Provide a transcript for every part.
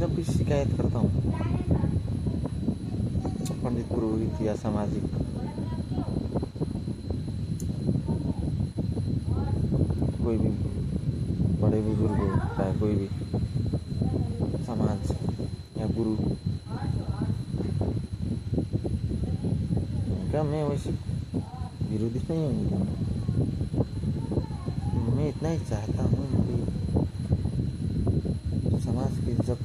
जब भी शिकायत करता हूँ पंडित पुरोहित या सामाजिक कोई भी बड़े बुजुर्ग हो, चाहे कोई भी समाज या गुरु, उनका मैं वैसे विरोधी नहीं हूँ। मैं इतना ही चाहता हूँ कि समाज की इज्जत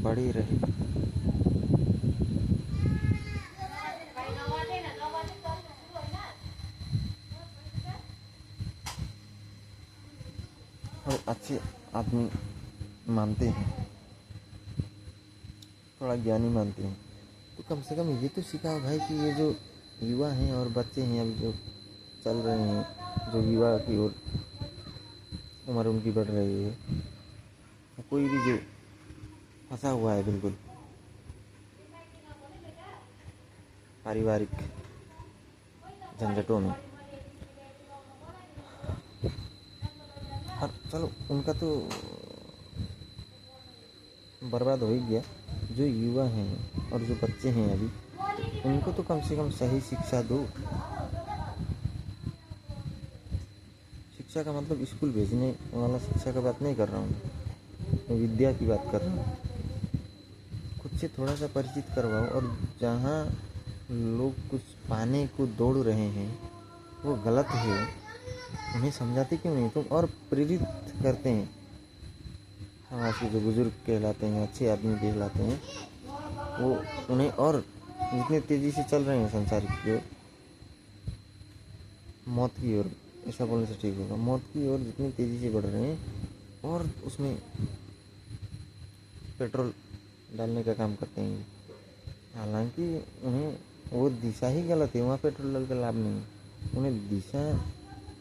बड़ी रहे। और अच्छे आदमी मानते हैं, थोड़ा ज्ञानी मानते हैं, तो कम से कम ये तो सिखाओ भाई कि ये जो युवा हैं और बच्चे हैं अभी जो चल रहे हैं, जो युवा की ओर उम्र उनकी बढ़ रही है, कोई भी जो फंसा हुआ है बिल्कुल पारिवारिक झंझटों में, और चलो उनका तो बर्बाद हो ही गया। जो युवा हैं और जो बच्चे हैं अभी, उनको तो कम से कम सही शिक्षा दो। शिक्षा का मतलब स्कूल भेजने वाला शिक्षा का बात नहीं कर रहा हूँ, मैं विद्या की बात कर रहा हूँ। खुद से थोड़ा सा परिचित करवाओ, और जहाँ लोग कुछ पाने को दौड़ रहे हैं वो गलत है, उन्हें समझाते क्यों नहीं तुम, और प्रेरित करते हैं। समाज के जो बुजुर्ग कहलाते हैं, अच्छे आदमी कहलाते हैं, वो उन्हें और जितने तेज़ी से चल रहे हैं संसार की ओर, मौत की ओर, ऐसा बोलने से ठीक होगा, मौत की ओर जितनी तेज़ी से बढ़ रहे हैं, और उसमें पेट्रोल डालने का काम करते हैं। हालांकि उन्हें वो दिशा ही गलत है, वहाँ पेट्रोल डाल का लाभ नहीं। उन्हें दिशा,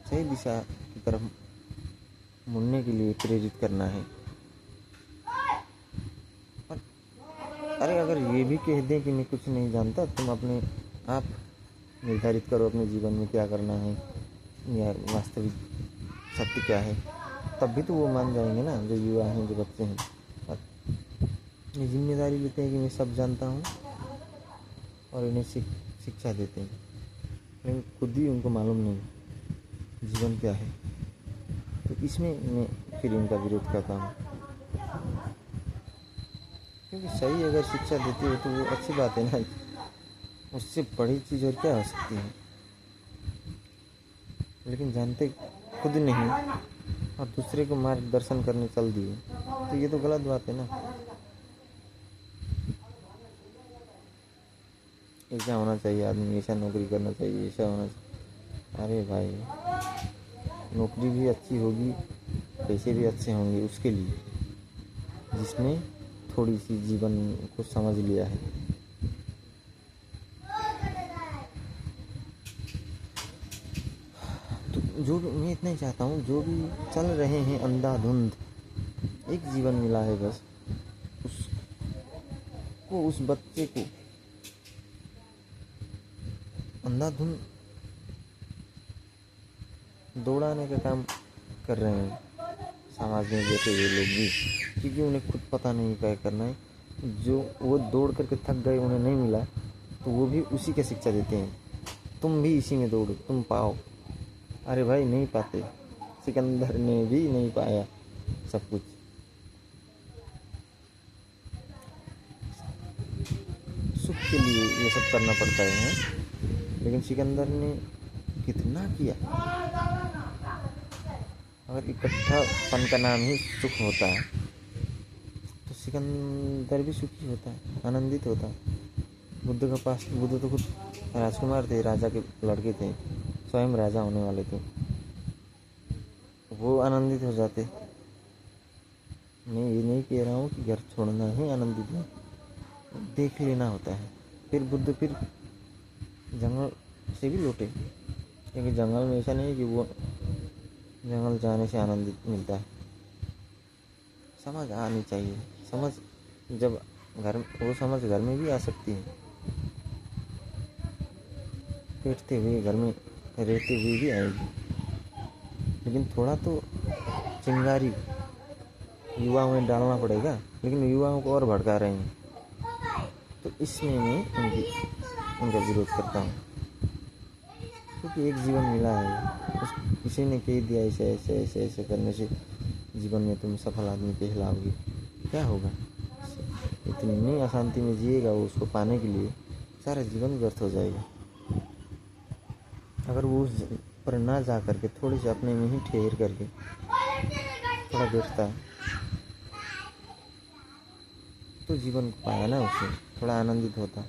सही दिशा की तरफ मुड़ने के लिए प्रेरित करना है। अरे अगर ये भी कह दें कि मैं कुछ नहीं जानता, तुम अपने आप निर्धारित करो अपने जीवन में क्या करना है या वास्तविक सत्य क्या है, तब भी तो वो मान जाएंगे ना, जो युवा हैं, जो बच्चे हैं। और ये जिम्मेदारी लेते हैं कि मैं सब जानता हूँ और इन्हें शिक्षा देते हैं, लेकिन खुद ही उनको मालूम नहीं जीवन क्या है। तो इसमें मैं फिर इनका विरोध करता हूँ, क्योंकि सही अगर शिक्षा देती हो तो वो अच्छी बात है ना, उससे बड़ी चीज़ और क्या हो सकती है। लेकिन जानते खुद नहीं और दूसरे को मार्गदर्शन करने चल दिए, तो ये तो गलत बात है ना। ऐसा होना चाहिए आदमी, ऐसा नौकरी करना चाहिए, ऐसा होना चाहिए। अरे भाई, नौकरी भी अच्छी होगी, पैसे भी अच्छे होंगे उसके लिए जिसने थोड़ी सी जीवन को समझ लिया है। तो जो मैं इतना ही चाहता हूँ, जो भी चल रहे हैं अंधाधुंध, एक जीवन मिला है बस, उसको, उस बच्चे को अंधाधुंध दौड़ाने का काम कर रहे हैं समाज में बैठे हुए लोग भी, क्योंकि उन्हें खुद पता नहीं क्या करना है। जो वो दौड़ करके थक गए, उन्हें नहीं मिला, तो वो भी उसी की शिक्षा देते हैं, तुम भी इसी में दौड़ो, तुम पाओ। अरे भाई नहीं पाते, सिकंदर ने भी नहीं पाया सब कुछ। सुख के लिए ये सब करना पड़ता है, लेकिन सिकंदर ने कितना किया। अगर इकट्ठापन का नाम ही सुख होता है तो सिकंदर भी सुखी होता है, आनंदित होता है। बुद्ध तो खुद राजकुमार थे, राजा के लड़के थे, स्वयं राजा होने वाले थे, वो आनंदित हो जाते। मैं ये नहीं कह रहा हूँ कि घर छोड़ना ही आनंदित है, देख लेना होता है। फिर बुद्ध फिर जंगल से भी लौटे, क्योंकि जंगल में ऐसा नहीं कि वो जंगल जाने से आनंदित मिलता है। समझ आनी चाहिए, समझ जब वो समझ घर में भी आ सकती है, बैठते हुए घर में रहते हुए भी आएगी, लेकिन थोड़ा तो चिंगारी युवाओं में डालना पड़ेगा, लेकिन युवाओं को और भड़का रहे हैं। तो इसमें मैं उनका विरोध करता हूँ, क्योंकि एक जीवन मिला है, उस किसी ने कह दिया ऐसे ऐसे ऐसे ऐसे करने से जीवन में तुम सफल आदमी कहलाओगे, क्या होगा? इतनी अशांति में जिएगा वो, उसको पाने के लिए सारा जीवन व्यर्थ हो जाएगा। अगर वो उस पर ना जा करके थोड़े से अपने में ही ठहर करके थोड़ा बैठता तो जीवन को पाया ना, उससे थोड़ा आनंदित होता।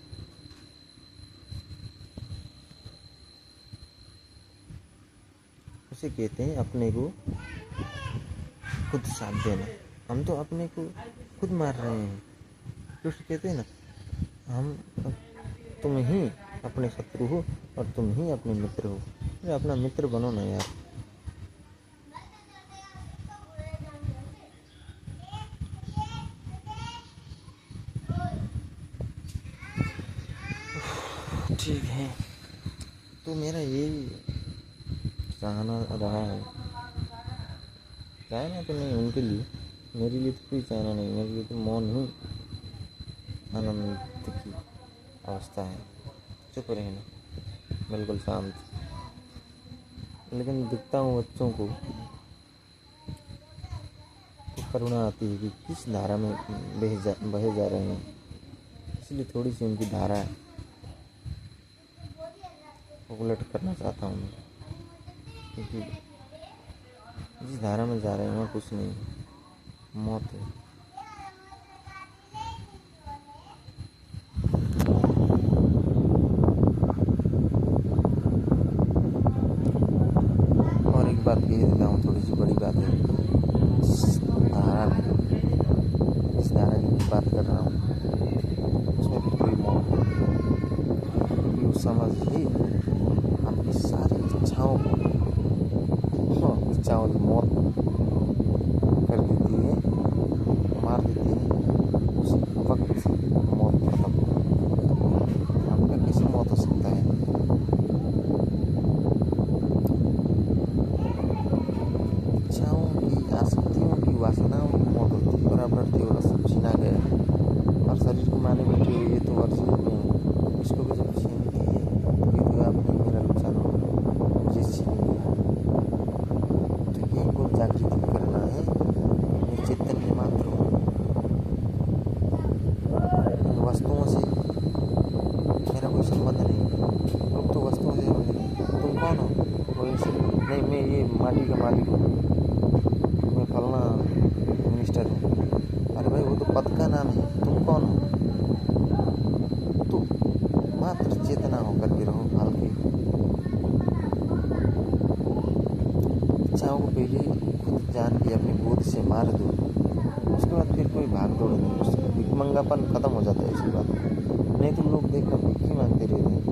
उसे कहते हैं अपने को खुद साथ देना। हम तो अपने को खुद मार रहे हैं। कृष्ण कहते हैं ना, हम तुम ही अपने शत्रु हो और तुम ही अपने मित्र हो। अरे अपना मित्र बनो ना यार। ठीक है, तो मेरा यही चाहना रहा है। चाहना तो नहीं उनके लिए, मेरे लिए तो कोई चाहना नहीं। मेरे लिए तो मौन ही आनंद की अवस्था है। चुप रहना, बिल्कुल शांत। लेकिन दिखता हूँ बच्चों को तो करुणा आती है कि किस धारा में बहे जा रहे हैं। इसलिए थोड़ी सी उनकी धारा उलट करना चाहता हूँ मैं, क्योंकि जिस धारा में जा रहे हैं वहाँ कुछ नहीं है, मौत है। और एक बात कह देता हूँ, थोड़ी सी बड़ी बात है। जिस धारा की मैं बात कर रहा हूँ उसमें भी कोई मौत नहीं, क्योंकि उस समझ ही आपकी सारी इच्छाओं की मौत कर देती है, मार देती है। उस वक्त मौत खत्म। आपका कैसे मौत हो सकता है? इच्छाओं की, आसक्तियों की, वासनाओं की मौत होती है। और आप डरते हो सब छीना गया, और शरीर को माने बैठे हुए ये तो वर्जित में है, इसको भी जब छीन दिए तभी तो आपने मेरा नुकसान हो, मुझे छीन लिया। तो ये को जागृति करना है, मैं चैतन्य मात्र हूँ। उन वस्तुओं से मेरा कोई संबंध नहीं। लोग तो वस्तुओं से तुम कौन हो? वो ऐसे नहीं, मैं ये माटी का मालिक हूँ, मैं फलना मिनिस्टर हूँ। अरे भाई वो तो पद का नाम है, तुम कौन हो? तो मात्र चेतना होकर के रहो हल्के। इच्छाओं को पहले खुद जान के अपनी गोद से मार दो, उसके बाद फिर कोई भाग दौड़ नहीं। उसका भिखमंगापन खत्म हो जाता है इसके बाद। नहीं तो लोग देखना भीख ही मांगते रहते हैं,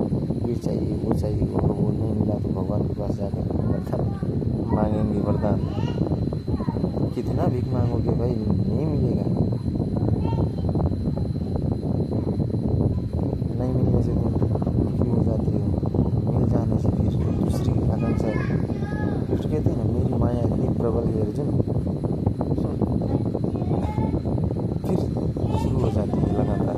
ये चाहिए वो चाहिए, वो नहीं मिला तो भगवान के पास जाकर वरदान मांगेंगे। वरदान कितना भीख मांगोगे भाई, नहीं मिलेगा। नहीं मिलने से तुम दुखी हो जाते हो, मिल जाने से फिर दूसरी आकांक्षा। कृष्ण कहते हैं ना, मेरी माया इतनी प्रबल है अर्जुन, फिर शुरू हो जाती है लगातार।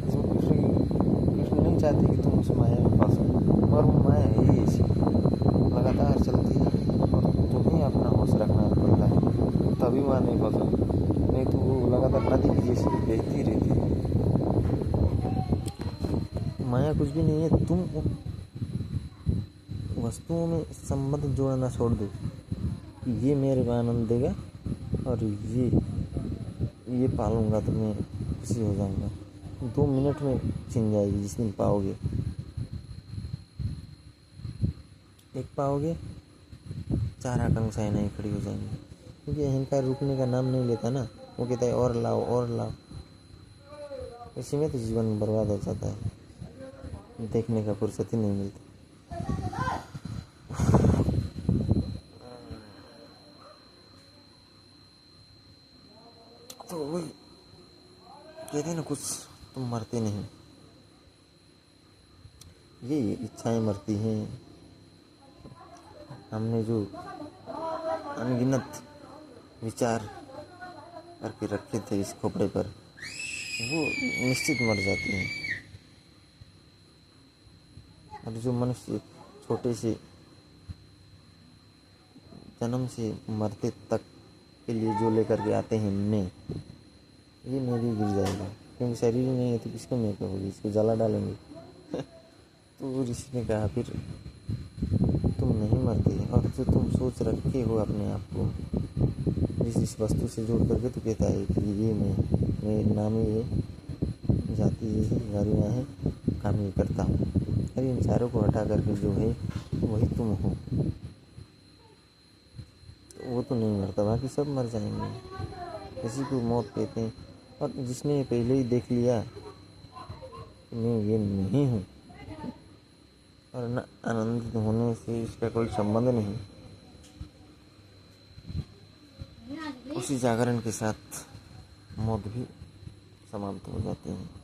इसमें कृष्ण नहीं चाहते कि तुम उस माया में फंसो, और वो माया है ही ऐसी, लगातार चलती है और तुम्हें अपना होश रखना पड़ता है, तभी वहाँ नहीं फंसो। नहीं तो वो लगातार नदी की जैसी बहती रहती है। माया कुछ भी नहीं है। तुम वस्तुओं में संबंध जोड़ना छोड़ दो कि ये मेरे को आनंद देगा और ये पालूंगा तो मैं खुशी हो जाऊंगा। 2 मिनट में छिन जाएगी जिस दिन पाओगे। एक पाओगे, 4 आकांक्षाएं नहीं खड़ी हो जाएंगी, क्योंकि अहंकार रुकने का नाम नहीं लेता ना। वो कहता है और लाओ और लाओ। इसी में तो जीवन बर्बाद हो जाता है, देखने का फुर्सत ही नहीं मिलती। तो वही कहते हैं ना, कुछ तुम मरते नहीं, ये इच्छाएं मरती हैं। हमने जो अनगिनत विचार करके रखे थे इस खोपड़े पर, वो निश्चित मर जाती हैं। और जो मनुष्य छोटे से जन्म से मरते तक के लिए जो लेकर के आते हैं मैं, ये मेरी गिर जाएगा, क्योंकि शरीर नहीं है तो किसको मैं कहोगी, इसको जला डालेंगे। तो ऋषि ने कहा फिर तुम नहीं मरते, और जो तुम सोच रखे हो अपने आप को इस वस्तु से जोड़ करके, तो कहता है कि ये मैं नाम ये जाति ये है, गाड़ियाँ हैं, काम ये करता हूँ। अरे इन चारों को हटा करके जो है वही तुम हो। वो तो नहीं मरता, बाकी सब मर जाएंगे। किसी को मौत कहते हैं, और जिसने पहले ही देख लिया कि मैं ये नहीं हूँ और न आनंदित होने से इसका कोई संबंध नहीं, उसी जागरण के साथ मौत भी समाप्त हो जाती है।